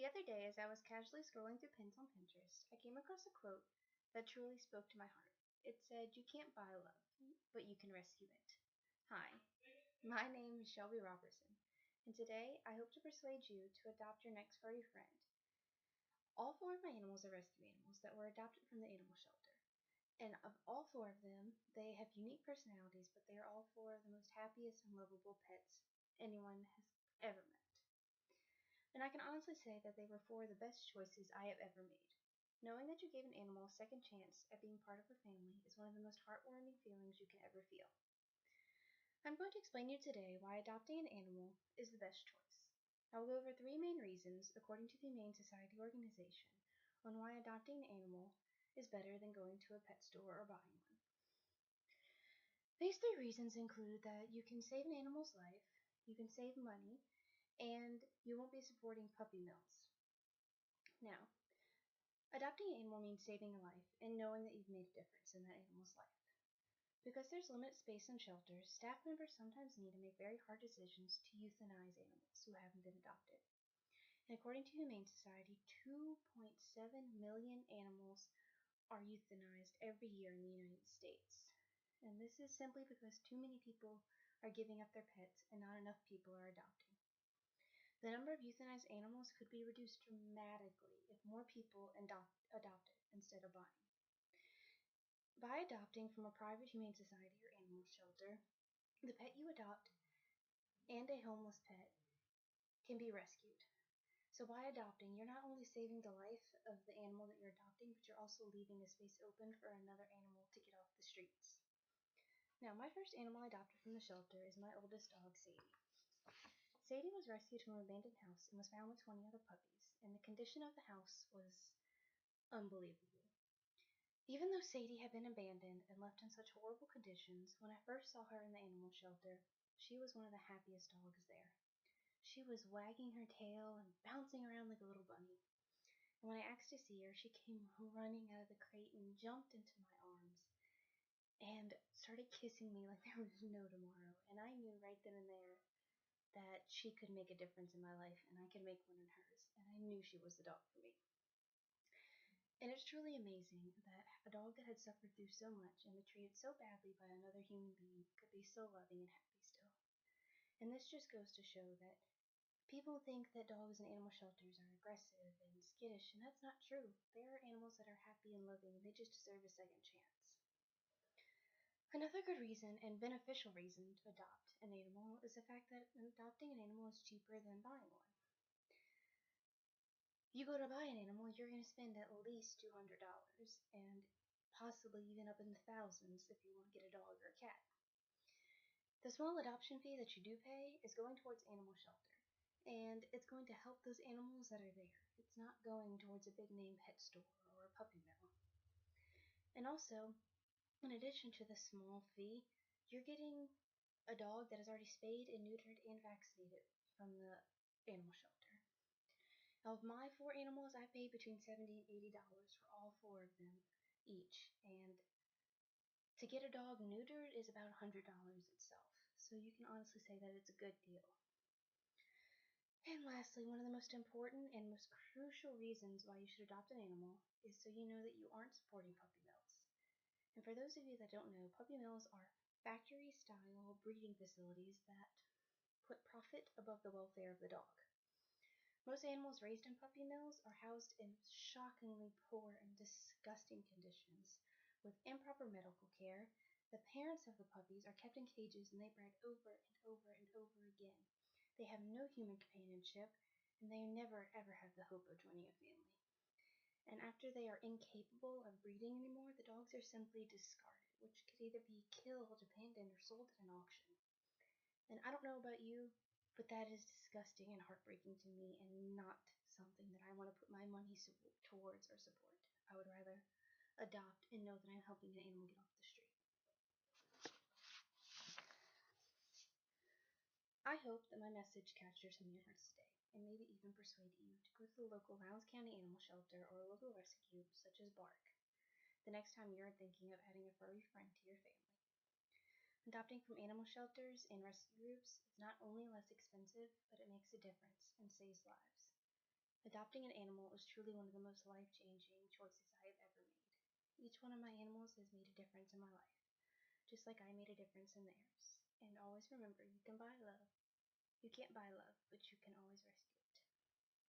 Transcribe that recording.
The other day, as I was casually scrolling through pins on Pinterest, I came across a quote that truly spoke to my heart. It said, "You can't buy love, but you can rescue it." Hi, my name is Shelby Robertson, and today I hope to persuade you to adopt your next furry friend. All four of my animals are rescue animals that were adopted from the animal shelter. And of all four of them, they have unique personalities, but they are all four of the most happiest and lovable pets anyone has ever met. And I can honestly say that they were four of the best choices I have ever made. Knowing that you gave an animal a second chance at being part of a family is one of the most heartwarming feelings you can ever feel. I'm going to explain to you today why adopting an animal is the best choice. I will go over 3 main reasons, according to the Humane Society organization, on why adopting an animal is better than going to a pet store or buying one. These 3 reasons include that you can save an animal's life, you can save money, and you won't be supporting puppy mills. Now, adopting an animal means saving a life and knowing that you've made a difference in that animal's life. Because there's limited space in shelters, staff members sometimes need to make very hard decisions to euthanize animals who haven't been adopted. And according to Humane Society, 2.7 million animals are euthanized every year in the United States. And this is simply because too many people are giving up their pets and not enough people are adopting. The number of euthanized animals could be reduced dramatically if more people adopted instead of buying. By adopting from a private humane society or animal shelter, the pet you adopt and a homeless pet can be rescued. So by adopting, you're not only saving the life of the animal that you're adopting, but you're also leaving a space open for another animal to get off the streets. Now, my first animal I adopted from the shelter is my oldest dog, Sadie. Sadie was rescued from an abandoned house and was found with 20 other puppies, and the condition of the house was unbelievable. Even though Sadie had been abandoned and left in such horrible conditions, when I first saw her in the animal shelter, she was one of the happiest dogs there. She was wagging her tail and bouncing around like a little bunny. And when I asked to see her, she came running out of the crate and jumped into my arms and started kissing me like there was no tomorrow. And I knew right then and there that she could make a difference in my life and I could make one in hers. And I knew she was the dog for me. And it's truly amazing that a dog that had suffered through so much and been treated so badly by another human being could be so loving and happy still. And this just goes to show that people think that dogs in animal shelters are aggressive and skittish, and that's not true. There are animals that are happy and loving, and they just deserve a second chance. Another good reason and beneficial reason to adopt an animal is the fact that adopting an animal is cheaper than buying one. You go to buy an animal, you're going to spend at least $200 and possibly even up in the thousands if you want to get a dog or a cat. The small adoption fee that you do pay is going towards animal shelter, and it's going to help those animals that are there. It's not going towards a big name pet store or a puppy mill. And also, in addition to the small fee, you're getting a dog that is already spayed and neutered and vaccinated from the animal shelter. Now, of my 4 animals, I paid between $70 and $80 for all 4 of them each, and to get a dog neutered is about $100 itself, so you can honestly say that it's a good deal. And lastly, one of the most important and most crucial reasons why you should adopt an animal is so you know that you aren't supporting puppy mills. And for those of you that don't know, puppy mills are factory-style breeding facilities that put profit above the welfare of the dog. Most animals raised in puppy mills are housed in shockingly poor and disgusting conditions, with improper medical care. The parents of the puppies are kept in cages and they bred over and over and over again. They have no human companionship, and they never ever have the hope of joining a family. And after they are incapable of breeding anymore, the dogs are simply discarded, which could either be killed, abandoned, or sold at an auction. And I don't know about you, but that is disgusting and heartbreaking to me and not something that I want to put my money towards or support. I would rather adopt and know that I'm helping an animal get off the street. I hope that my message captures some of your hearts today, and maybe even persuade you to go to the local Lowndes County Animal Shelter or a local rescue such as Bark the next time you're thinking of adding a furry friend to your family. Adopting from animal shelters and rescue groups is not only less expensive, but it makes a difference and saves lives. Adopting an animal is truly one of the most life-changing choices I have ever made. Each one of my animals has made a difference in my life, just like I made a difference in theirs. And always remember, you can buy love. You can't buy love, but you can always rescue it.